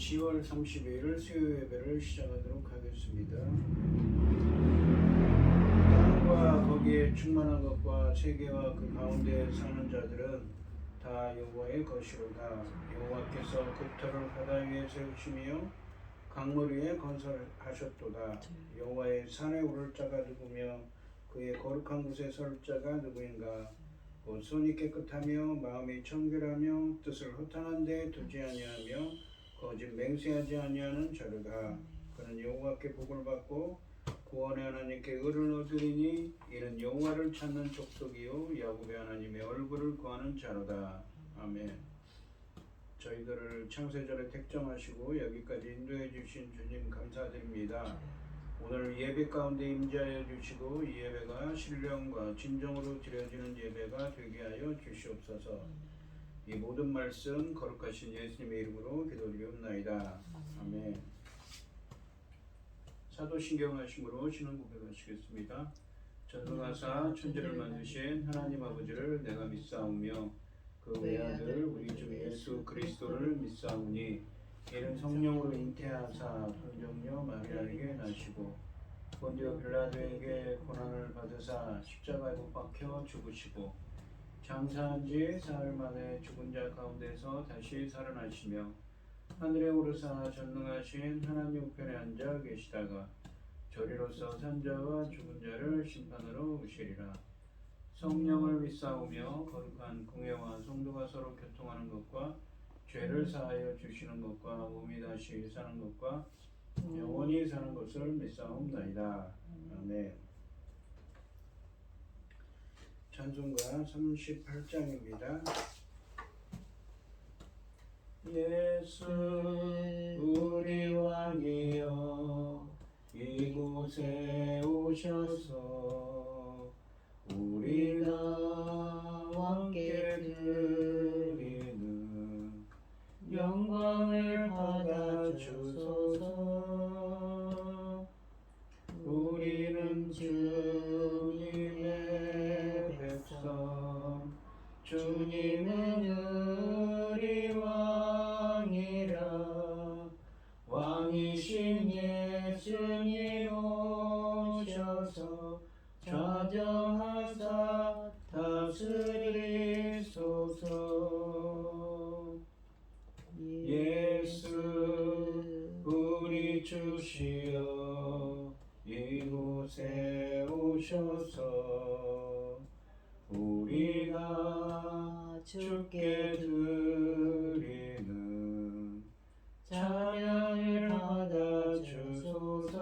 10월 30일 수요 예배를 시작하도록 하겠습니다. 땅과 거기에 충만한 것과 세계와 그 가운데 사는 자들은 다 여호와의 것이로다. 여호와께서 그 터를 바다 위에 세우시며 강물 위에 건설하셨도다. 여호와의 산에 오를 자가 누구며 그의 거룩한 곳에 설 자가 누구인가? 곧 손이 깨끗하며 마음이 청결하며 뜻을 허탄한 데 두지 아니하며 거짓 맹세하지 아니하는 자로다. 그는 여호와께 복을 받고 구원의 하나님께 의를 얻으리니 이는 여호와를 찾는 족속이요 야곱의 하나님의 얼굴을 구하는 자로다. 아멘. 저희들을 창세전에 택정하시고 여기까지 인도해 주신 주님 감사드립니다. 오늘 예배 가운데 임재하여 주시고 이 예배가 신령과 진정으로 드려지는 예배가 되게 하여 주시옵소서. 이 모든 말씀 거룩하신 예수님의 이름으로 기도드리옵나이다. 아멘. 사도신경 하심으로 신앙 고백하시겠습니다. 전능하사 천지를 만드신 하나님 아버지를 내가 믿사오며 그 외아들 우리 주 예수 그리스도를 믿사오니 이는 성령으로 잉태하사 성령녀 마리아에게 나시고 본디오 빌라도에게 고난을 받으사 십자가에 못 박혀 죽으시고 장사한 지 사흘 만에 죽은 자 가운데서 다시 살아나시며 하늘에 오르사 전능하신 하나님 우편에 앉아 계시다가 저리로서 산 자와 죽은 자를 심판으로 오시리라. 성령을 믿사오며 거룩한 공회와 성도가 서로 교통하는 것과 죄를 사하여 주시는 것과 몸이 다시 사는 것과 영원히 사는 것을 믿사옵나이다. 아멘. 찬송가 38장입니다. 예수 우리 왕이여 이곳에 오셔서 우리가 왕께 드리는 영광을 받아 주소서. 우리는 주님의 백성 주님은 우리 왕이라. 왕이신 예수님 오셔서 좌정하사 다스리소서. 예수 우리 주시여 이곳에 오셔서 우리가 주께 드리는 찬양을 받아 주소서.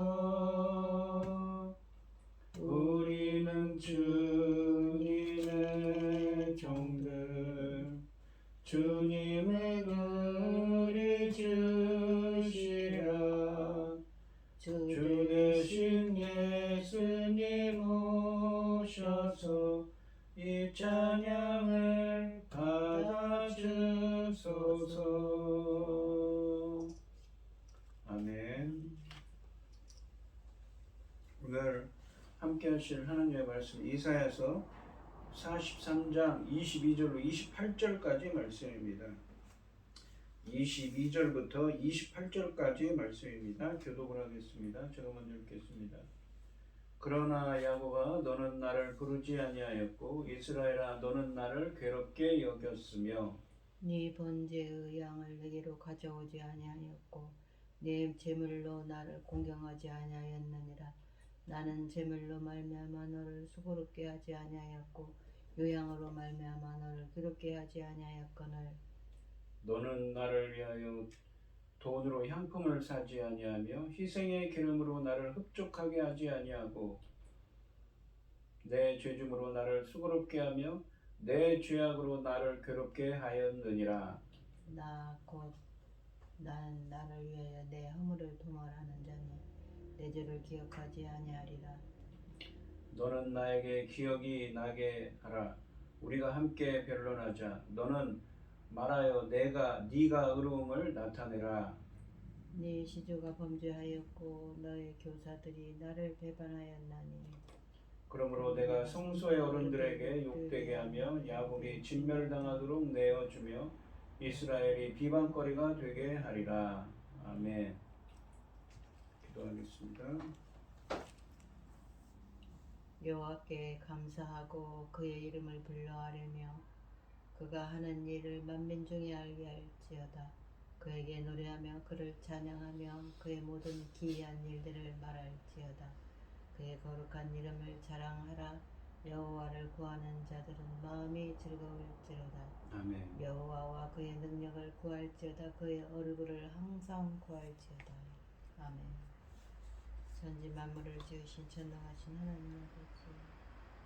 우리는 주님의 종들 주님은 우리 주시라. 주 대신 예수님 오셔서 이 찬양을 받아 주소서. 아멘. 오늘 함께 하실 하나님의 말씀 이사야서 43장 22절로 28절까지 말씀입니다. 22절부터 28절까지 말씀입니다. 교독을 하겠습니다. 제가 먼저 읽겠습니다. 그러나 야곱아 너는 나를 부르지 아니하였고 이스라엘아 너는 나를 괴롭게 여겼으며 네 번제의 양을 내게로 가져오지 아니하였고 네 제물로 나를 공경하지 아니하였느니라. 나는 제물로 말미암아 너를 수고롭게 하지 아니하였고 요양으로 말미암아 너를 괴롭게 하지 아니하였거늘 너는 나를 위하여 돈으로 향품을 사지 아니하며 희생의 기름으로 나를 흡족하게 하지 아니하고 내 죄중으로 나를 수고롭게 하며 내 죄악으로 나를 괴롭게 하였느니라. 나 곧 나는 나를 위하여 내 허물을 도말하는 자니 내 죄를 기억하지 아니하리라. 너는 나에게 기억이 나게 하라. 우리가 함께 변론하자. 너는 말하여 네가 의로움을 나타내라. 네 시조가 범죄하였고 너의 교사들이 나를 배반하였나니 그러므로 내가 성소의 어른들에게 욕되게 하며 야곱이 진멸당하도록 내어주며 이스라엘이 비방거리가 되게 하리라. 아멘. 기도하겠습니다. 여호와께 감사하고 그의 이름을 불러하려며 그가 하는 일을 만민 중에 알게 할지어다. 그에게 노래하며 그를 찬양하며 그의 모든 기이한 일들을 말할지어다. 그의 거룩한 이름을 자랑하라. 여호와를 구하는 자들은 마음이 즐거울지로다. 아멘. 여호와와 그의 능력을 구할지어다. 그의 얼굴을 항상 구할지어다. 아멘. 천지 만물을 지으신 전능하신 하나님 아버지,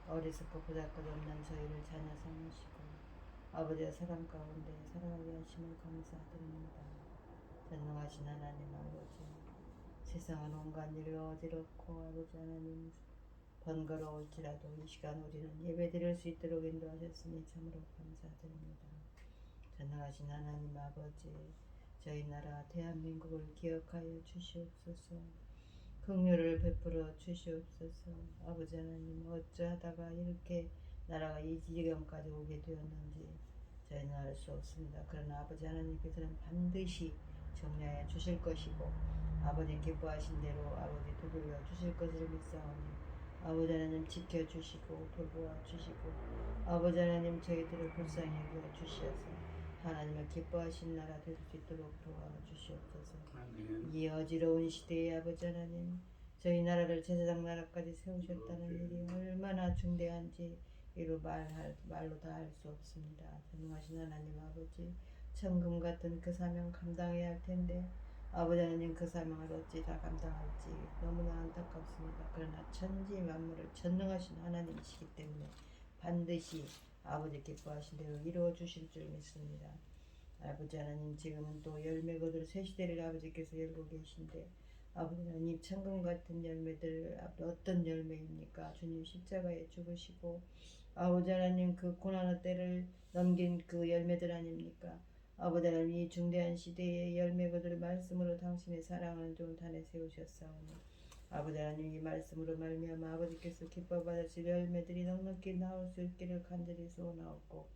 어리석고 보잘것없는 저희를 자녀 삼으시고 아버지의 사랑 가운데 살아가게 하심을 감사드립니다. 전능하신 하나님 아버지, 세상은 온갖 일로 어지럽고 아버지 하나님 번거로울지라도 이 시간 우리는 예배드릴 수 있도록 인도하셨으니 참으로 감사드립니다. 전능하신 하나님 아버지, 저희 나라 대한민국을 기억하여 주시옵소서. 긍휼을 베풀어 주시옵소서. 아버지 하나님, 어찌하다가 이렇게 나라가 이 지경까지 오게 되었는지 저희는 알 수 없습니다. 그러나 아버지 하나님께서는 반드시 정리하여 주실 것이고 아버지 기뻐하신 대로 아버지 두들겨 주실 것을 믿사오니 아버지 하나님 지켜주시고 돌보아 주시고 아버지 하나님 저희들을 불쌍히 여겨 주시어서 하나님의 기뻐하신 나라 될 수 있도록 도와주시옵소서. 아멘. 이 어지러운 시대에 아버지 하나님, 저희 나라를 제사장 나라까지 세우셨다는 일이 얼마나 중대한지 이루 말로 다 할 수 없습니다. 전능하신 하나님 아버지, 천금 같은 그 사명 감당해야 할 텐데 아버지 하나님 그 사명을 어찌 다 감당할지 너무나 안타깝습니다. 그러나 천지 만물을 전능하신 하나님이시기 때문에 반드시 아버지 기뻐하신 대로 이루어 주실 줄 믿습니다. 아버지 하나님, 지금은 또 열매 거둘 새 시대를 아버지께서 열고 계신데 아버지 하나님, 천금 같은 열매들 어떤 열매입니까? 주님 십자가에 죽으시고 아버지 하나님 그 고난의 때를 넘긴 그 열매들 아닙니까? 아버지 하나님, 이 중대한 시대에 열매 거둘 말씀으로 당신의 사랑하는 종 단에 세우셨사오니 아버지 하나님, 이 말씀으로 말미암아 아버지께서 기뻐 받으실 열매들이 넉넉히 나올 수 있기를 간절히 소원하옵고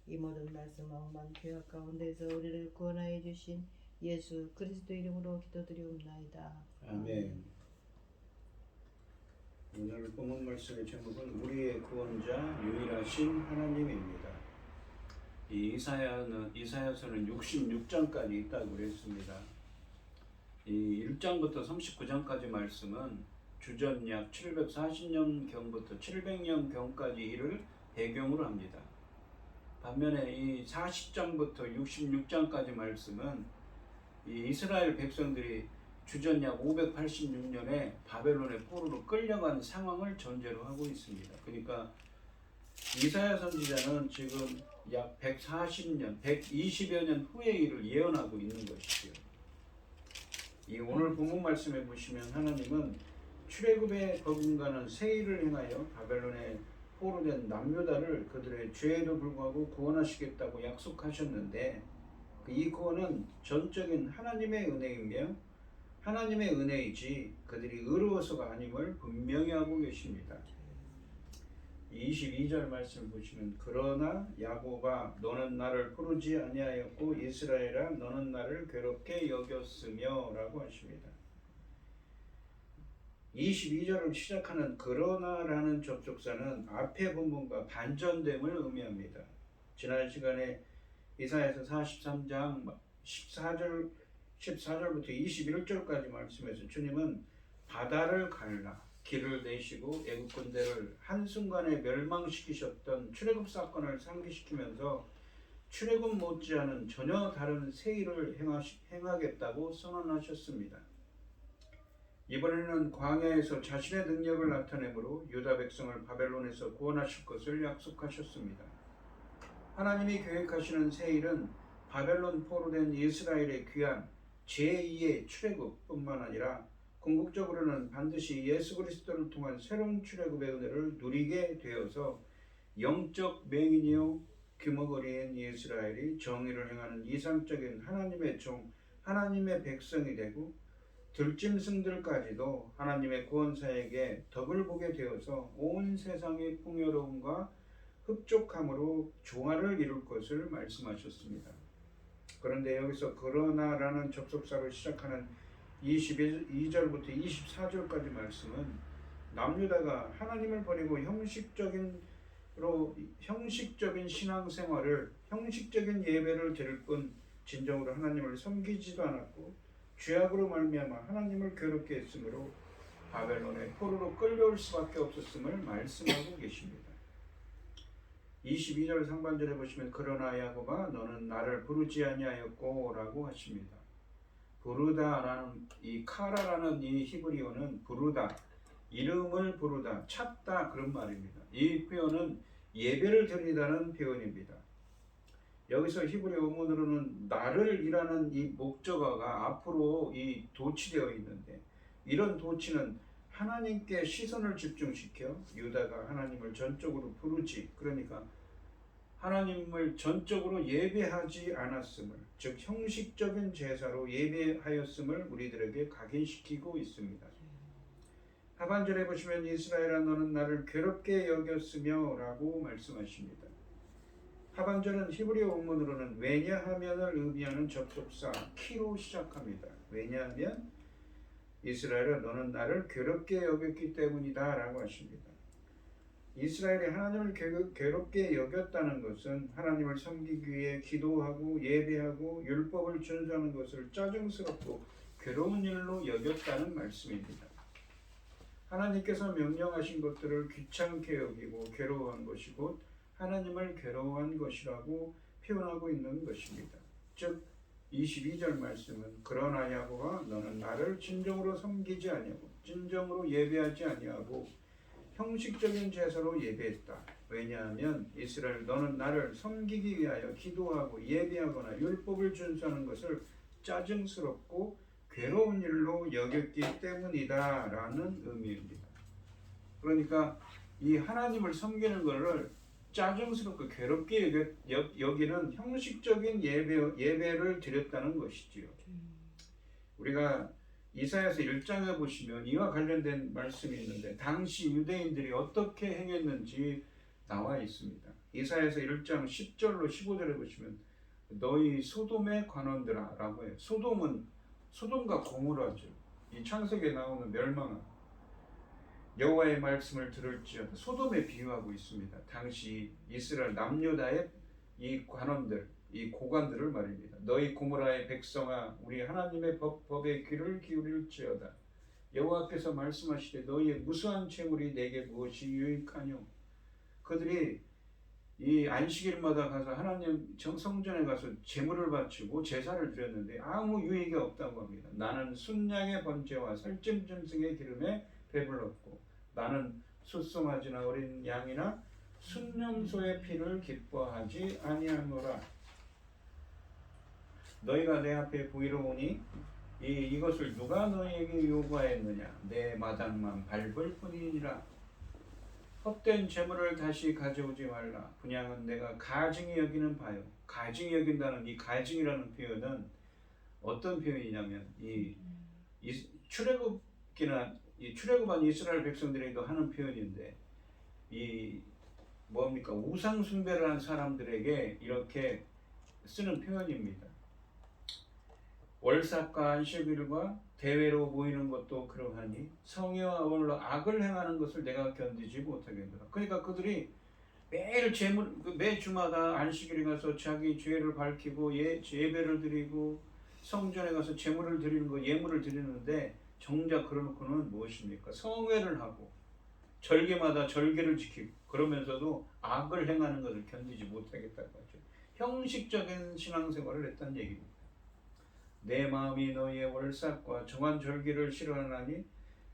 이 모든 말씀 엉망 죄악 가운데서 우리를 구원하여 주신 예수 그리스도 이름으로 기도드리옵나이다. 아멘. 오늘 본문 말씀의 제목은 우리의 구원자 유일하신 하나님입니다. 이 이사야서는 66장까지 있다고 그랬습니다. 이 1장부터 39장까지 말씀은 주전 약 740년경부터 700년경까지 이를 배경으로 합니다. 반면에 이 40장부터 66장까지 말씀은 이 이스라엘 백성들이 주전 약 586년에 바벨론의 포로로 끌려간 상황을 전제로 하고 있습니다. 그러니까 이사야 선지자는 지금 약 140년, 120여 년 후의 일을 예언하고 있는 것이죠. 이 오늘 본문 말씀에 보시면 하나님은 출애굽에 버금가는 새 일을 행하여 바벨론에 포로된 남유다를 그들의 죄에도 불구하고 구원하시겠다고 약속하셨는데 이 구원은 전적인 하나님의 은혜이며 하나님의 은혜이지 그들이 의로워서가 아님을 분명히 하고 계십니다. 22절 말씀 보시면 그러나 야곱아 너는 나를 부르지 아니하였고 이스라엘아 너는 나를 괴롭게 여겼으며 라고 하십니다. 22절을 시작하는 그러나라는 접속사는 앞의 본문과 반전됨을 의미합니다. 지난 시간에 이사야서 43장 14절부터 21절까지 말씀해서 주님은 바다를 갈라 길을 내시고 애국 군대를 한순간에 멸망시키셨던 출애굽 사건을 상기시키면서 출애굽 못지않은 전혀 다른 새 일을 행하겠다고 선언하셨습니다. 이번에는 광야에서 자신의 능력을 나타내므로 유다 백성을 바벨론에서 구원하실 것을 약속하셨습니다. 하나님이 계획하시는 새 일은 바벨론 포로된 이스라엘의 귀한 제2의 출애굽뿐만 아니라 궁극적으로는 반드시 예수 그리스도를 통한 새로운 출애굽의 은혜를 누리게 되어서 영적 맹인이요 규모거리인 이스라엘이 정의를 행하는 이상적인 하나님의 종, 하나님의 백성이 되고 들짐승들까지도 하나님의 구원사에게 덕을 보게 되어서 온 세상의 풍요로움과 흡족함으로 조화를 이룰 것을 말씀하셨습니다. 그런데 여기서 그러나라는 접속사로 시작하는 22절부터 24절까지 말씀은 남유다가 하나님을 버리고 형식적인 신앙생활을, 형식적인 예배를 드릴 뿐 진정으로 하나님을 섬기지도 않았고 죄악으로 말미암아 하나님을 괴롭게 했으므로 바벨론의 포로로 끌려올 수밖에 없었음을 말씀하고 계십니다. 22절 상반절에 보시면 그러나 야곱아 너는 나를 부르지 아니하였고 라고 하십니다. 부르다라는 이 카라라는 이 히브리어는 부르다, 이름을 부르다, 찾다 그런 말입니다. 이 표현은 예배를 드리다는 표현입니다. 여기서 히브리 어문으로는 나를 이라는 이 목적어가 앞으로 이 도치되어 있는데, 이런 도치는 하나님께 시선을 집중시켜 유다가 하나님을 전적으로 부르지, 그러니까 하나님을 전적으로 예배하지 않았음을, 즉 형식적인 제사로 예배하였음을 우리들에게 각인시키고 있습니다. 하반절에 보시면 이스라엘아 너는 나를 괴롭게 여겼으며 라고 말씀하십니다. 하반절은 히브리 원문으로는 왜냐하면을 의미하는 접속사 키로 시작합니다. 왜냐하면 이스라엘아 너는 나를 괴롭게 여겼기 때문이다 라고 하십니다. 이스라엘이 하나님을 괴롭게 여겼다는 것은 하나님을 섬기기 위해 기도하고 예배하고 율법을 준수하는 것을 짜증스럽고 괴로운 일로 여겼다는 말씀입니다. 하나님께서 명령하신 것들을 귀찮게 여기고 괴로워한 것이 곧 하나님을 괴로워한 것이라고 표현하고 있는 것입니다. 즉 22절 말씀은 그러나 야곱아 너는 나를 진정으로 섬기지 아니하고 진정으로 예배하지 아니하고 형식적인 제사로 예배했다. 왜냐하면 이스라엘 너는 나를 섬기기 위하여 기도하고 예배하거나 율법을 준수하는 것을 짜증스럽고 괴로운 일로 여겼기 때문이다 라는 의미입니다. 그러니까 이 하나님을 섬기는 것을 짜증스럽고 괴롭게 여기는 형식적인 예배를 드렸다는 것이지요. 우리가 이사야서 1장에 보시면 이와 관련된 말씀이 있는데 당시 유대인들이 어떻게 행했는지 나와 있습니다. 이사야서 1장 10절로 15절에 보시면 너희 소돔의 관원들아 라고 해요. 소돔과 고모라죠. 이 창세기에 나오는 멸망한 여호와의 말씀을 들을지어다 소돔에 비유하고 있습니다. 당시 이스라엘 남유다의 이 관원들, 이 고관들을 말입니다. 너희 고모라의 백성아 우리 하나님의 법에 귀를 기울일지어다. 여호와께서 말씀하시되 너희의 무수한 재물이 내게 무엇이 유익하뇨. 그들이 이 안식일마다 가서 하나님 성전에 가서 제물을 바치고 제사를 드렸는데 아무 유익이 없다고 합니다. 나는 순양의 번제와 살찜 짐승의 기름에 배불렀고 나는 숫송아지나 어린 양이나 순념소의 피를 기뻐하지 아니하노라. 너희가 내 앞에 보이러 오니 이것을 누가 너희에게 요구하였느냐. 내 마당만 밟을 뿐이니라. 헛된 재물을 다시 가져오지 말라. 분향은 내가 가증히 여기는 바요. 가증히 여긴다는 이 가증이라는 표현은 어떤 표현이냐면 이 출애굽한 이스라엘 백성들에게도 하는 표현인데 이 뭡니까 우상 숭배를 한 사람들에게 이렇게 쓰는 표현입니다. 월삭과 안식일과 대회로 모이는 것도 그러하니 성회와 어울러 악을 행하는 것을 내가 견디지 못하겠노라. 그러니까 그들이 매일 매 주마다 안식일에 가서 자기 죄를 밝히고 예배를 드리고 성전에 가서 제물을 드리는 거 예물을 드리는데 정작 그러놓고는 무엇입니까? 성회를 하고 절개마다 절개를 지키고 그러면서도 악을 행하는 것을 견디지 못하겠다고 하죠. 형식적인 신앙생활을 했다는 얘기입니다. 내 마음이 너희의 월삭과 정한 절기를 싫어하나니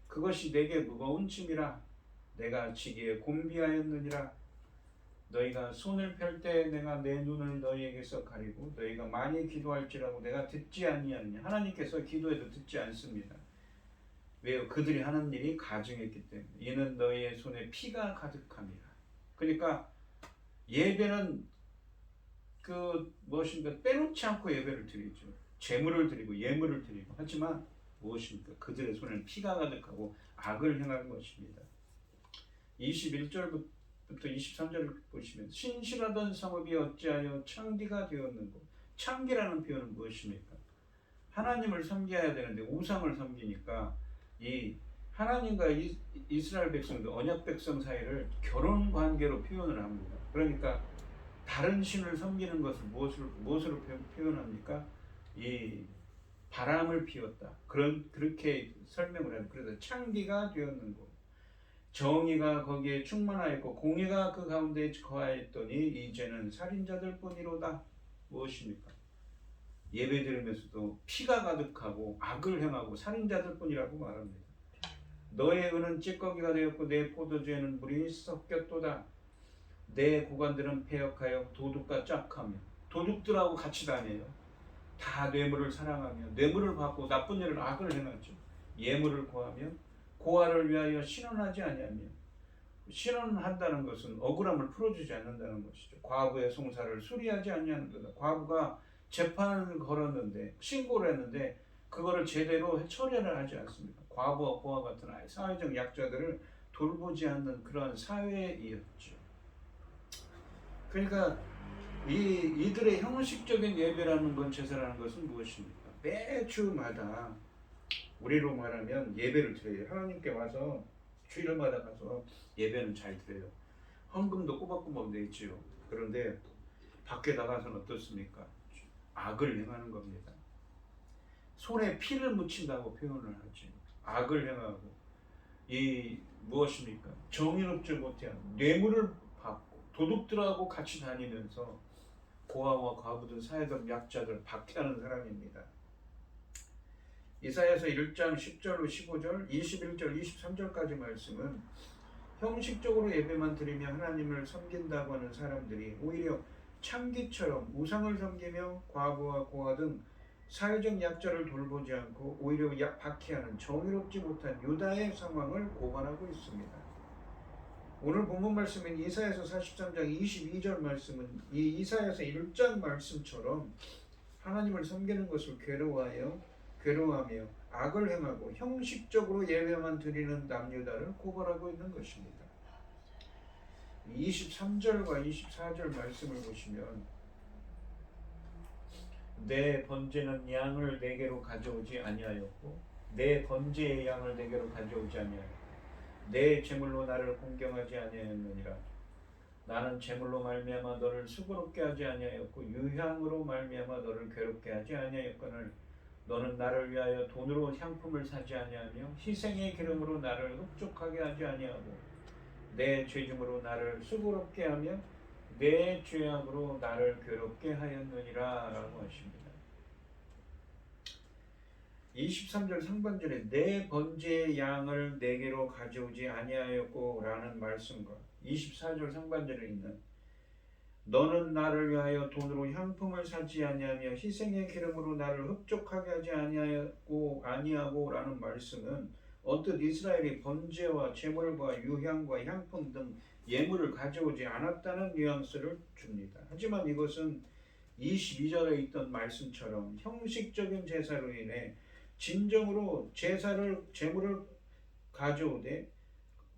그것이 내게 무거운 짐이라. 내가 지기에 곤비하였느니라. 너희가 손을 펼 때 내가 내 눈을 너희에게서 가리고 너희가 많이 기도할지라도 내가 듣지 아니하느냐. 하나님께서 기도해도 듣지 않습니다. 왜요? 그들이 하는 일이 가증했기 때문에. 이는 너희의 손에 피가 가득함이라. 그러니까 예배는 빼놓지 않고 예배를 드리죠. 제물을 드리고 예물을 드리고 하지만 무엇입니까? 그들의 손에는 피가 가득하고 악을 행하는 것입니다. 21절부터 23절을 보시면 신실하던 성읍이 어찌하여 창기가 되었는고 창기라는 표현은 무엇입니까? 하나님을 섬겨야 되는데 우상을 섬기니까 이 하나님과 이스라엘 백성들 언약 백성 사이를 결혼 관계로 표현을 합니다. 그러니까 다른 신을 섬기는 것을 무엇으로 표현합니까? 이 바람을 피웠다. 그렇게 설명을 해요. 그래서 창기가 되었는 거. 정의가 거기에 충만하였고 공의가 그 가운데 거하였더니 이제는 살인자들 뿐이로다. 무엇입니까? 예배 드리면서도 피가 가득하고 악을 행하고 살인자들 뿐이라고 말합니다. 너의 은은 찌꺼기가 되었고 내 포도주에는 물이 섞였도다. 내 고관들은 패역하여 도둑과 짝하며 도둑들하고 같이 다녀요. 다 뇌물을 사랑하며 뇌물을 받고 나쁜 일을 악을 행하죠. 예물을 고하며 고아를 위하여 신원하지 아니하며 신원한다는 것은 억울함을 풀어주지 않는다는 것이죠. 과부의 송사를 수리하지 아니하는 거다. 과부가 재판을 걸었는데 신고를 했는데 그거를 제대로 처리를 하지 않습니다. 과부와 고아 같은 사회적 약자들을 돌보지 않는 그러한 사회이었죠. 그러니까 이들의 형식적인 예배라는 건 제사라는 것은 무엇입니까? 매주마다 우리로 말하면 예배를 드려요. 하나님께 와서 주일마다 가서 예배는 잘 드려요. 헌금도 꼬박꼬박 내지요. 그런데 밖에 나가서는 어떻습니까? 악을 행하는 겁니다. 손에 피를 묻힌다고 표현을 하지. 악을 행하고 무엇입니까? 정의롭지 못한 뇌물을 받고 도둑들하고 같이 다니면서 고아와 과부들 사회적 약자들 박해하는 사람입니다. 이사야서 1장 10절 15절 21절 23절까지 말씀은 형식적으로 예배만 드리며 하나님을 섬긴다고 하는 사람들이 오히려 창기처럼 우상을 섬기며 과부와 고아 등 사회적 약자를 돌보지 않고 오히려 박해하는 정의롭지 못한 유다의 상황을 고발하고 있습니다. 오늘 본문 말씀인 이사야서 43장 22절 말씀은 이 이사야서 1장 말씀처럼 하나님을 섬기는 것을 괴로워하며 악을 행하고 형식적으로 예배만 드리는 남유다를 고발하고 있는 것입니다. 23절과 24절 말씀을 보시면 내 번제는 양을 내게로 가져오지 아니하였고 내 번제의 양을 내게로 가져오지 아니하였고 내 제물로 나를 공경하지 아니하였느니라. 나는 제물로 말미암아 너를 수고롭게 하지 아니하였고 유향으로 말미암아 너를 괴롭게 하지 아니하였거늘 너는 나를 위하여 돈으로 향품을 사지 아니하며 희생의 기름으로 나를 흡족하게 하지 아니하고 내 죄짐으로 나를 수고롭게 하며 내 죄악으로 나를 괴롭게 하였느니라 라고 하십니다. 23절 상반절에 내 번제의 양을 내게로 가져오지 아니하였고 라는 말씀과 24절 상반절에 있는 너는 나를 위하여 돈으로 향품을 사지 아니하며 희생의 기름으로 나를 흡족하게 하지 아니하고 라는 말씀은 언뜻 이스라엘이 번제와 제물과 유향과 향품 등 예물을 가져오지 않았다는 뉘앙스를 줍니다. 하지만 이것은 22절에 있던 말씀처럼 형식적인 제사로 인해 진정으로 제물을 가져오되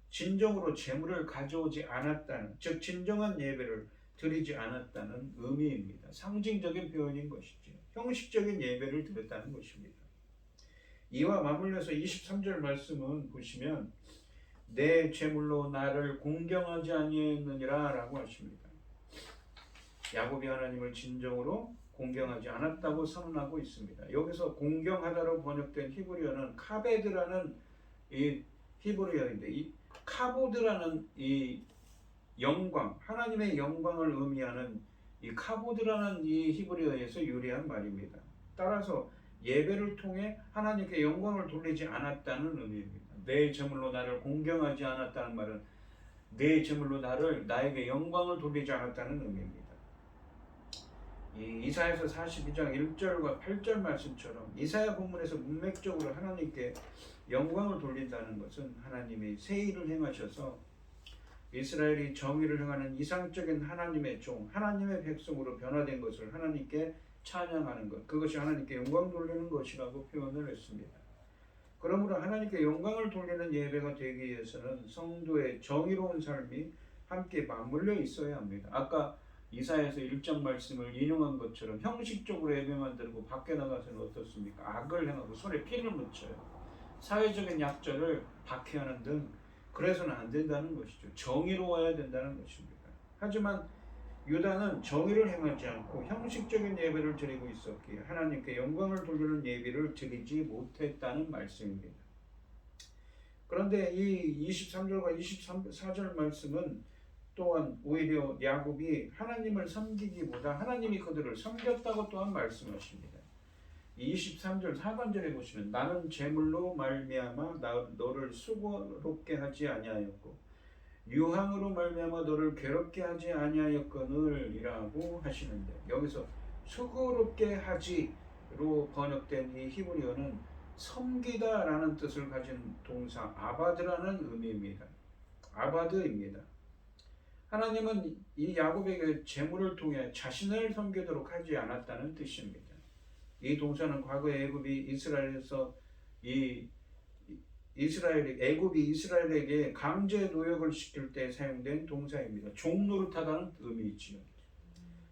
진정으로 제물을 가져오지 않았다는, 즉 진정한 예배를 드리지 않았다는 의미입니다. 상징적인 표현인 것이죠. 형식적인 예배를 드렸다는 것입니다. 이와 맞물려서 23절 말씀은 보시면 내 제물로 나를 공경하지 아니했느니라 라고 하십니다. 야곱이 하나님을 진정으로 공경하지 않았다고 선언하고 있습니다. 여기서 공경하다로 번역된 히브리어는 카베드라는 이 히브리어인데 이 카보드라는 이 영광, 하나님의 영광을 의미하는 이 카보드라는 이 히브리어에서 유래한 말입니다. 따라서 예배를 통해 하나님께 영광을 돌리지 않았다는 의미입니다. 내 제물로 나를 공경하지 않았다는 말은 내 제물로 나에게 영광을 돌리지 않았다는 의미입니다. 이 이사야서 42장 1절과 8절 말씀처럼 이사야 본문에서 문맥적으로 하나님께 영광을 돌린다는 것은 하나님이 새 일을 행하셔서 이스라엘이 정의를 행하는 이상적인 하나님의 종, 하나님의 백성으로 변화된 것을 하나님께 찬양하는 것, 그것이 하나님께 영광 돌리는 것이라고 표현을 했습니다. 그러므로 하나님께 영광을 돌리는 예배가 되기 위해서는 성도의 정의로운 삶이 함께 맞물려 있어야 합니다. 아까 이사야서 1장 말씀을 인용한 것처럼 형식적으로 예배만 드리고 밖에 나가서는 어떻습니까? 악을 행하고 손에 피를 묻혀요. 사회적인 약자를 박해하는 등 그래서는 안 된다는 것이죠. 정의로워야 된다는 것입니다. 하지만 유다는 정의를 행하지 않고 형식적인 예배를 드리고 있었기에 하나님께 영광을 돌리는 예배를 드리지 못했다는 말씀입니다. 그런데 이 23절과 24절 말씀은 또한 오히려 야곱이 하나님을 섬기기보다 하나님이 그들을 섬겼다고 또한 말씀하십니다. 23절 하반절에 보시면 나는 재물로 말미암아 너를 수고롭게 하지 아니하였고 유황으로 말미암아 너를 괴롭게 하지 아니하였거늘 이라고 하시는데, 여기서 수고롭게 하지로 번역된 이 히브리어는 섬기다 라는 뜻을 가진 동사 아바드라는 의미입니다. 아바드입니다. 하나님은 이 야곱에게 재물을 통해 자신을 섬기도록 하지 않았다는 뜻입니다. 이 동사는 과거 애굽이 이스라엘에서 애굽이 이스라엘에게 강제 노역을 시킬 때 사용된 동사입니다. 종노릇하다는 의미이지요.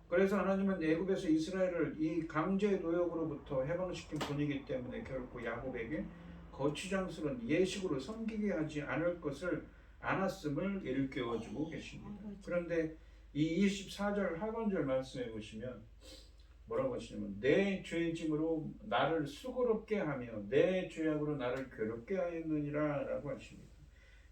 그래서 하나님은 애굽에서 이스라엘을 이 강제 노역으로부터 해방시킨 분이기 때문에 결코 야곱에게 거추장스러운 예식으로 섬기게 하지 않을 것을 않았음을 일깨워주고 계십니다. 그런데 이 24절 하반절 말씀해 보시면 뭐라고 하시냐면 내 죄짐으로 나를 수고롭게 하며 내 죄악으로 나를 괴롭게 하였느니라 라고 하십니다.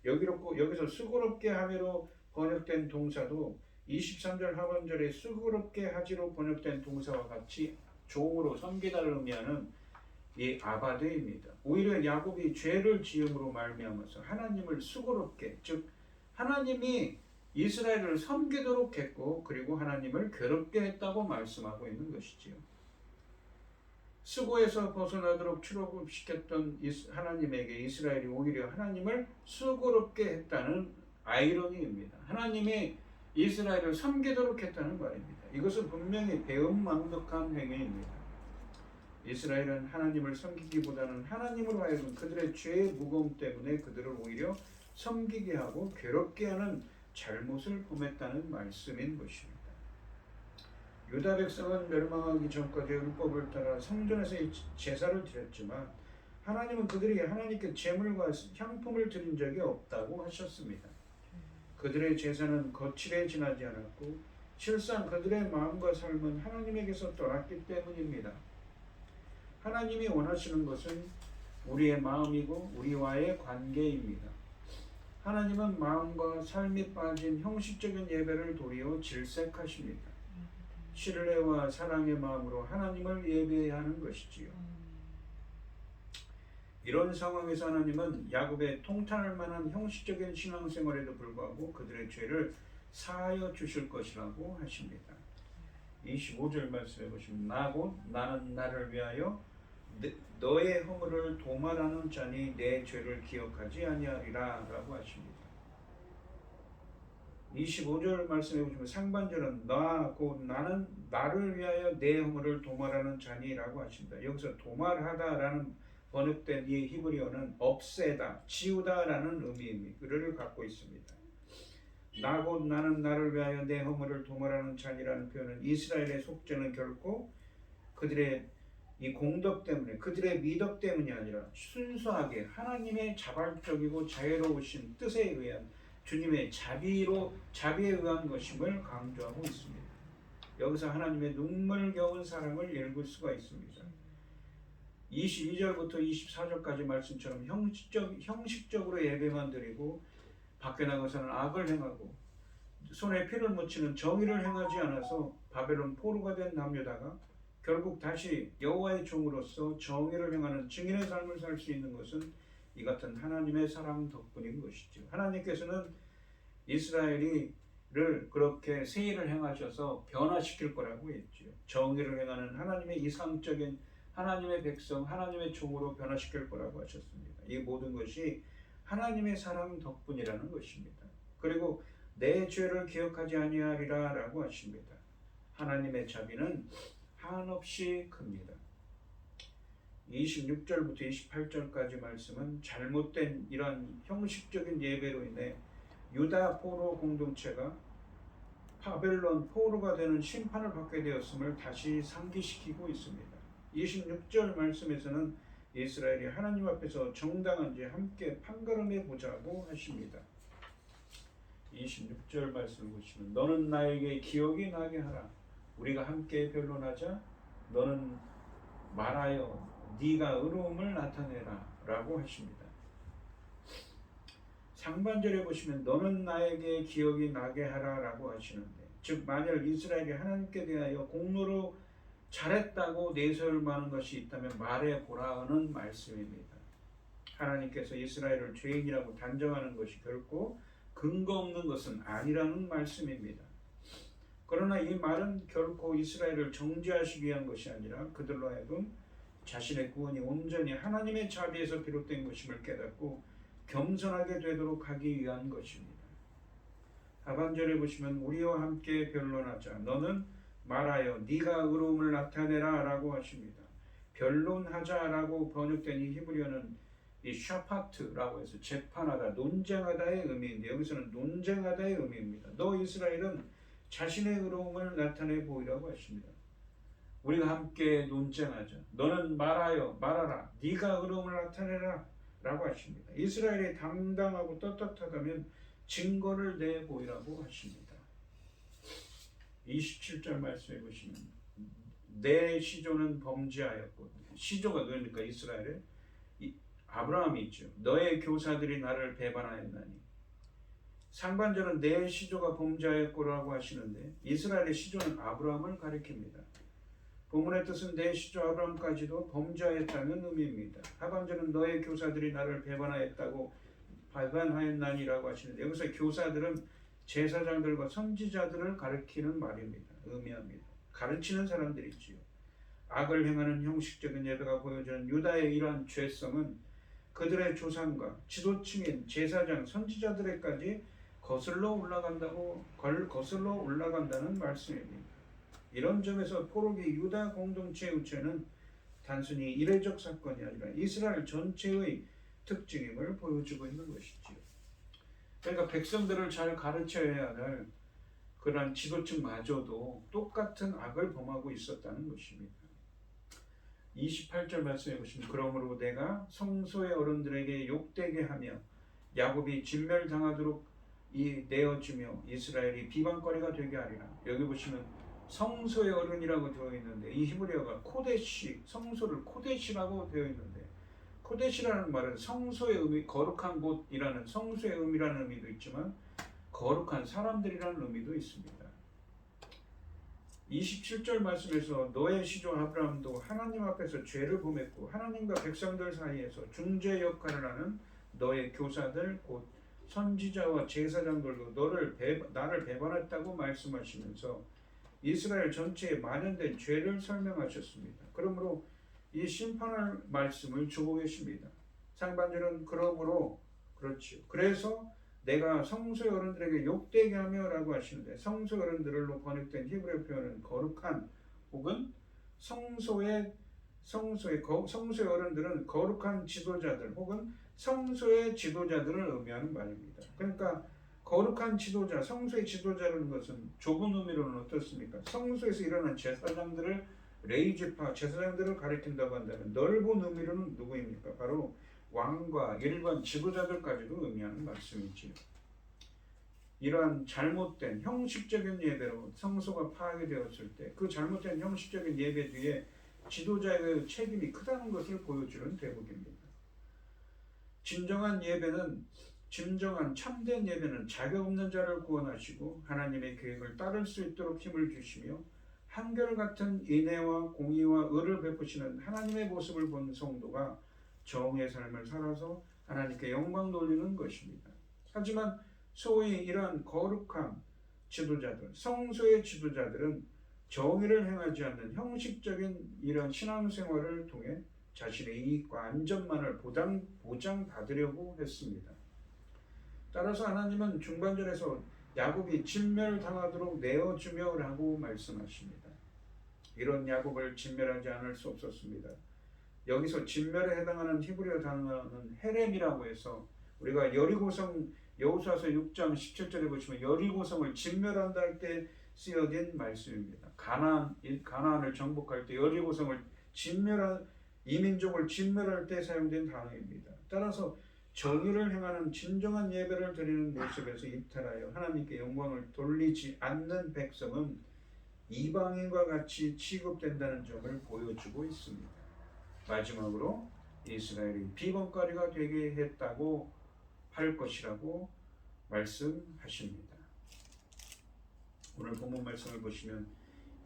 여기서 수고롭게 하며로 번역된 동사도 23절 하반절에 수고롭게 하지로 번역된 동사와 같이 종으로 섬기다를 의미하는 이 아바드입니다. 오히려 야곱이 죄를 지음으로 말미암아서 하나님을 수고롭게, 즉 하나님이 이스라엘을 섬기도록 했고 그리고 하나님을 괴롭게 했다고 말씀하고 있는 것이지요. 수고에서 벗어나도록 출애굽시켰던 하나님에게 이스라엘이 오히려 하나님을 수고롭게 했다는 아이러니입니다. 하나님이 이스라엘을 섬기도록 했다는 말입니다. 이것은 분명히 배은망덕한 행위입니다. 이스라엘은 하나님을 섬기기보다는 하나님으로 하여금 그들의 죄의 무거움 때문에 그들을 오히려 섬기게 하고 괴롭게 하는 잘못을 범했다는 말씀인 것입니다. 유다 백성은 멸망하기 전까지 율법을 따라 성전에서 제사를 드렸지만 하나님은 그들이 하나님께 제물과 향품을 드린 적이 없다고 하셨습니다. 그들의 제사는 거칠에 지나지 않았고 실상 그들의 마음과 삶은 하나님에게서 떠났기 때문입니다. 하나님이 원하시는 것은 우리의 마음이고 우리와의 관계입니다. 하나님은 마음과 삶이 빠진 형식적인 예배를 도리어 질색하십니다. 신뢰와 사랑의 마음으로 하나님을 예배해야 하는 것이지요. 이런 상황에서 하나님은 야곱의 통탄할 만한 형식적인 신앙생활에도 불구하고 그들의 죄를 사하여 주실 것이라고 하십니다. 25절 말씀해 보시면 나는 나를 위하여 너의 허물을 도말하는 자니 내 죄를 기억하지 아니하리라 라고 하십니다. 25절 말씀해 보시면 상반절은 나는 나를 위하여 내 허물을 도말하는 자니 라고 하십니다. 여기서 도말하다 라는 번역된 이 히브리어는 없애다, 지우다 라는 의미를 갖고 있습니다. 나는 나를 위하여 내 허물을 도말하는 자니라는 표현은 이스라엘의 속죄는 결코 그들의 이 공덕 때문에 그들의 미덕 때문이 아니라 순수하게 하나님의 자발적이고 자유로우신 뜻에 의한 주님의 자비에 의한 것임을 강조하고 있습니다. 여기서 하나님의 눈물겨운 사랑을 읽을 수가 있습니다. 22절부터 24절까지 말씀처럼 형식적으로 예배만 드리고 밖에 나가서는 악을 행하고 손에 피를 묻히는 정의를 행하지 않아서 바벨론 포로가 된 남유다가 결국 다시 여호와의 종으로서 정의를 행하는 증인의 삶을 살 수 있는 것은 이 같은 하나님의 사랑 덕분인 것이죠. 하나님께서는 이스라엘을 그렇게 세일을 행하셔서 변화시킬 거라고 했죠. 정의를 행하는 하나님의 이상적인 하나님의 백성, 하나님의 종으로 변화시킬 거라고 하셨습니다. 이 모든 것이 하나님의 사랑 덕분이라는 것입니다. 그리고 내 죄를 기억하지 아니하리라 라고 하십니다. 하나님의 자비는 한없이 큽니다. 26절부터 28절까지 말씀은 잘못된 이러한 형식적인 예배로 인해 유다 포로 공동체가 바벨론 포로가 되는 심판을 받게 되었음을 다시 상기시키고 있습니다. 26절 말씀에서는 이스라엘이 하나님 앞에서 정당한지 함께 판가름해 보자고 하십니다. 26절 말씀을 보시면 너는 나에게 기억이 나게 하라. 우리가 함께 변론하자. 너는 말하여 네가 의로움을 나타내라 라고 하십니다. 상반절에 보시면 너는 나에게 기억이 나게 하라 라고 하시는데, 즉 만일 이스라엘이 하나님께 대하여 공로로 잘했다고 내세울만한 것이 있다면 말해보라는 말씀입니다. 하나님께서 이스라엘을 죄인이라고 단정하는 것이 결코 근거 없는 것은 아니라는 말씀입니다. 그러나 이 말은 결코 이스라엘을 정죄하시기 위한 것이 아니라 그들로 하여금 자신의 구원이 온전히 하나님의 자비에서 비롯된 것임을 깨닫고 겸손하게 되도록 하기 위한 것입니다. 하반절에 보시면 우리와 함께 변론하자. 너는 말하여 네가 의로움을 나타내라 라고 하십니다. 변론하자라고 번역된 이 히브리어는 이 샤파트라고 해서 재판하다, 논쟁하다의 의미인데 여기서는 논쟁하다의 의미입니다. 너 이스라엘은 자신의 의로움을 나타내 보이라고 하십니다. 우리가 함께 논쟁하자. 너는 말하라. 네가 의로움을 나타내라 라고 하십니다. 이스라엘이 당당하고 떳떳하다면 증거를 내보이라고 하십니다. 27절 말씀해 보시면 내 시조는 범죄하였고, 시조가 누굽니까? 이스라엘의 아브라함이 있죠. 너의 교사들이 나를 배반하였나니. 상반절은 내 시조가 범죄하였고라고 하시는데 이스라엘의 시조는 아브라함을 가리킵니다. 본문의 뜻은 내 시조 아브라함까지도 범죄하였다는 의미입니다. 하반절은 너의 교사들이 나를 배반하였나니라고 하시는데 여기서 교사들은 제사장들과 선지자들을 가리키는 말입니다. 의미합니다. 가르치는 사람들이지요. 악을 행하는 형식적인 예배가 보여주는 유다의 이러한 죄성은 그들의 조상과 지도층인 제사장, 선지자들에까지 거슬러 올라간다는 말씀입니다. 이런 점에서 포로기 유다 공동체의 죄는 단순히 이례적 사건이 아니라 이스라엘 전체의 특징임을 보여주고 있는 것이지요. 그러니까 백성들을 잘 가르쳐야 할 그러한 지도층마저도 똑같은 악을 범하고 있었다는 것입니다. 28절 말씀해 보시면 그러므로 내가 성소의 어른들에게 욕되게 하며 야곱이 진멸당하도록 내어주며 이스라엘이 비방거리가 되게 하리라. 여기 보시면 성소의 어른이라고 되어 있는데 이 히브리어가 코데시, 성소를 코데시라고 되어 있는데 코데시라는 말은 성소의 의미, 거룩한 곳이라는 성소의 의미라는 의미도 있지만 거룩한 사람들이라는 의미도 있습니다. 27절 말씀에서 너의 시조 아브라함도 하나님 앞에서 죄를 범했고 하나님과 백성들 사이에서 중재 역할을 하는 너의 교사들 곧 선지자와 제사장들도 나를 배반했다고 말씀하시면서 이스라엘 전체에 만연된 죄를 설명하셨습니다. 그러므로 이 심판할 말씀을 주고 계십니다. 상반절은 그러므로 그렇지요. 그래서 내가 성소의 어른들에게 욕되게 하며 라고 하시는데 성소의 어른들로 번역된 히브리어 표현은 거룩한 혹은 성소의 어른들은 거룩한 지도자들 혹은 성소의 지도자들을 의미하는 말입니다. 그러니까 거룩한 지도자, 성소의 지도자라는 것은 좁은 의미로는 어떻습니까? 성소에서 일어난 제사장들을 레이지파, 제사장들을 가리킨다고 한다면 넓은 의미로는 누구입니까? 바로 왕과 일반 지도자들까지도 의미하는 말씀이지요. 이러한 잘못된 형식적인 예배로 성소가 파괴되었을 때 그 잘못된 형식적인 예배 뒤에 지도자의 책임이 크다는 것을 보여주는 대목입니다. 진정한 참된 예배는 자격 없는 자를 구원하시고 하나님의 계획을 따를 수 있도록 힘을 주시며 한결같은 인애와 공의와 의를 베푸시는 하나님의 모습을 본 성도가 정의 삶을 살아서 하나님께 영광 돌리는 것입니다. 하지만 소위 이러한 거룩한 지도자들, 성소의 지도자들은 정의를 행하지 않는 형식적인 이런 신앙생활을 통해 자신의 이익과 안전만을 보장받으려고 했습니다. 따라서 하나님은 중반절에서 야곱이 진멸당하도록 내어주며 라고 말씀하십니다. 이런 야곱을 진멸하지 않을 수 없었습니다. 여기서 진멸에 해당하는 히브리어 단어는 헤렘이라고 해서 우리가 여리고성 여호수아서 6장 17절에 보시면 여리고성을 진멸한다 할 때 쓰여진 말씀입니다. 가나안을 정복할 때 여리고성을 진멸한 이민족을 진멸할 때 사용된 단어입니다. 따라서 정의를 행하는 진정한 예배를 드리는 모습에서 이탈하여 하나님께 영광을 돌리지 않는 백성은 이방인과 같이 취급된다는 점을 보여주고 있습니다. 마지막으로 이스라엘이 비번거리가 되게 했다고 할 것이라고 말씀하십니다. 오늘 본문 말씀을 보시면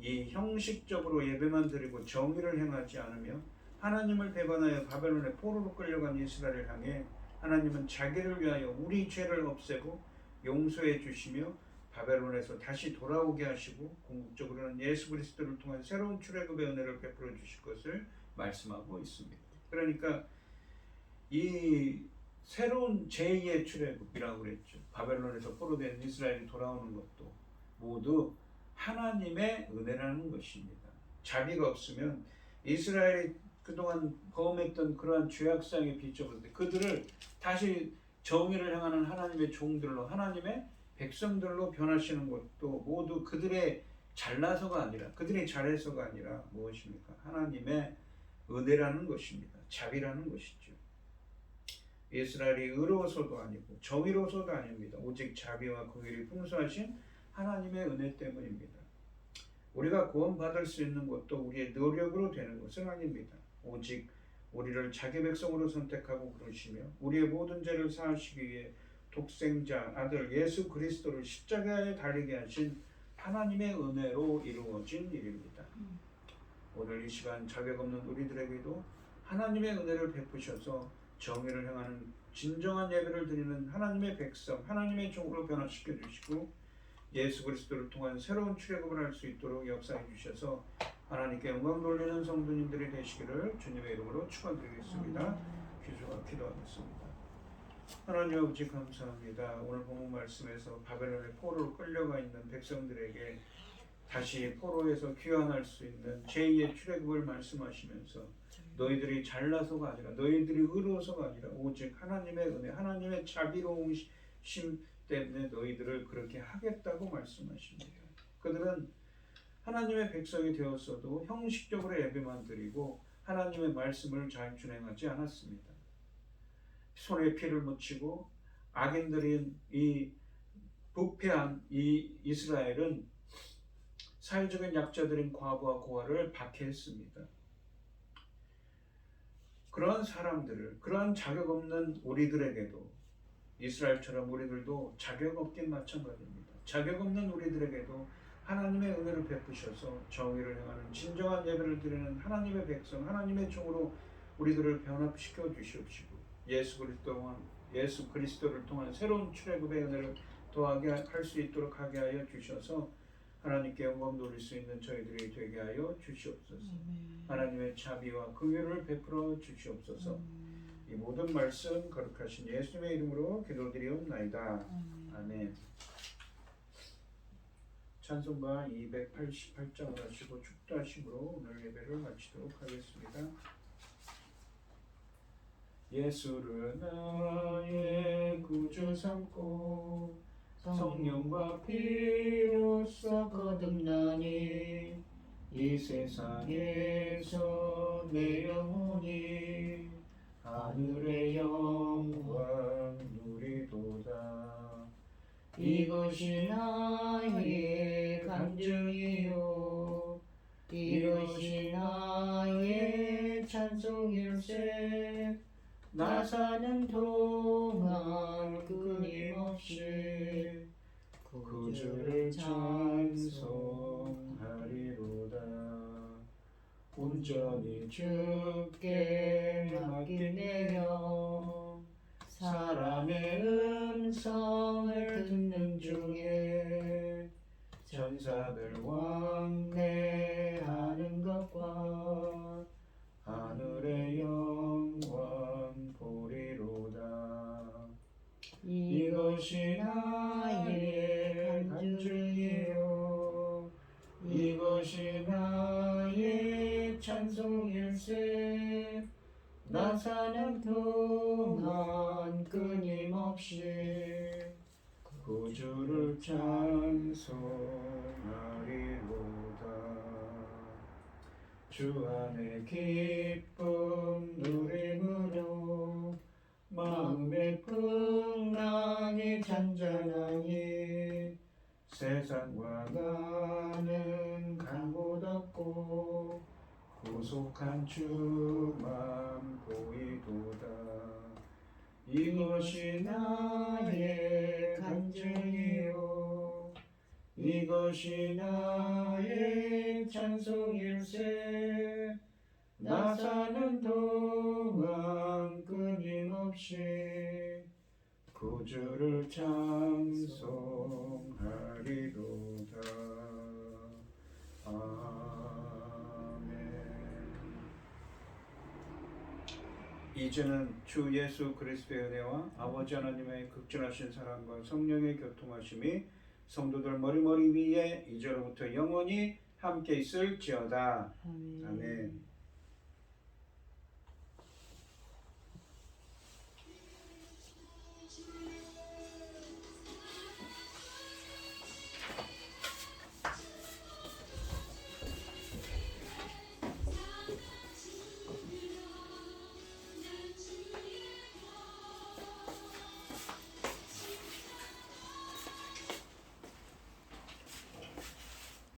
이 형식적으로 예배만 드리고 정의를 행하지 않으며 하나님을 배반하여 바벨론의 포로로 끌려간 이스라엘을 향해 하나님은 자기를 위하여 우리 죄를 없애고 용서해 주시며 바벨론에서 다시 돌아오게 하시고 궁극적으로는 예수 그리스도를 통한 새로운 출애굽의 은혜를 베풀어 주실 것을 말씀하고 있습니다. 그러니까 이 새로운 제2의 출애굽이라고 그랬죠. 바벨론에서 포로된 이스라엘이 돌아오는 것도 모두 하나님의 은혜라는 것입니다. 자비가 없으면 이스라엘이 그동안 범했던 그러한 죄악상에 비춰볼 때 그들을 다시 정의를 행하는 하나님의 종들로 하나님의 백성들로 변하시는 것도 모두 그들의 잘나서가 아니라 그들이 잘해서가 아니라 무엇입니까? 하나님의 은혜라는 것입니다. 자비라는 것이죠. 이스라엘이 의로워서도 아니고 정의로워서도 아닙니다. 오직 자비와 긍휼이 풍성하신 하나님의 은혜 때문입니다. 우리가 구원받을 수 있는 것도 우리의 노력으로 되는 것은 아닙니다. 오직 우리를 자기 백성으로 선택하고 부르시며 우리의 모든 죄를 사하시기 위해 독생자 아들 예수 그리스도를 십자가에 달리게 하신 하나님의 은혜로 이루어진 일입니다. 오늘 이 시간 자격 없는 우리들에게도 하나님의 은혜를 베푸셔서 정의를 행하는 진정한 예배를 드리는 하나님의 백성, 하나님의 종으로 변화시켜 주시고 예수 그리스도를 통한 새로운 출애굽을 할 수 있도록 역사해 주셔서 하나님께 영광 돌리는 성도님들이 되시기를 주님의 이름으로 축원드리겠습니다. 기도하겠습니다. 하나님 아버지 감사합니다. 오늘 본문 말씀에서 바벨론의 포로로 끌려가 있는 백성들에게 다시 포로에서 귀환할 수 있는 제2의 출애굽을 말씀하시면서 너희들이 잘나서가 아니라 너희들이 의로워서가 아니라 오직 하나님의 은혜, 하나님의 자비로우심 때문에 너희들을 그렇게 하겠다고 말씀하십니다. 그들은 하나님의 백성이 되었어도 형식적으로 예배만 드리고 하나님의 말씀을 잘 준행하지 않았습니다. 손에 피를 묻히고 악인들인 이 부패한 이 이스라엘은 사회적인 약자들인 과부와 고아를 박해했습니다. 그러한 사람들을, 그러한 자격 없는 우리들에게도 이스라엘처럼 우리들도 자격 없긴 마찬가지입니다. 자격 없는 우리들에게도 하나님의 은혜를 베푸셔서 정의를 행하는 진정한 예배를 드리는 하나님의 백성, 하나님의 종으로 우리들을 변화시켜 주시옵시고 예수 그리스도를 통한 새로운 출애굽의 은혜를 더하게 할 수 있도록 하게 하여 주셔서 하나님께 영광 돌릴 수 있는 저희들이 되게 하여 주시옵소서. 하나님의 자비와 긍휼을 베풀어 주시옵소서. 이 모든 말씀 거룩하신 예수님의 이름으로 기도드리옵나이다. 아멘. 찬송가 288장을 하시고 축도하심으로 오늘 예배를 마치도록 하겠습니다. 예수를 나의 구주 삼고 성령과 피로써 거듭나니 이 세상에서 내 영혼이 하늘의 영광 누리도다. 이것이 나의 간증이요 이것이 나의 찬송일세. 나 사는 동안 끊임없이 구주를 찬송하리로다. 온전히 주께 맡긴 내 영 사람의 음성을 듣는 중에 천사들 왕래하는 것과 하늘의 영광 보리로다. 이것이 나의 간증이요 이것이 나의 찬송일세. 나 사는 동안 끊임없이 구주를 찬송하리로다. 주 안에 기쁨 누림으로 마음의 풍랑이 잔잔하니 세상과 나는 간 곳 없고 구속한 주만 보이도다. 이것이 나의 간증이요 이것이 나의 찬송일세. 나 사는 동안 끊임없이 구주를 찬송하리로다. 아멘. 이제는 주 예수 그리스도의 은혜와 아버지 하나님의 극진하신 사랑과 성령의 교통하심이 성도들 머리머리 위에 이제로부터 영원히 함께 있을지어다. 아멘. 아멘.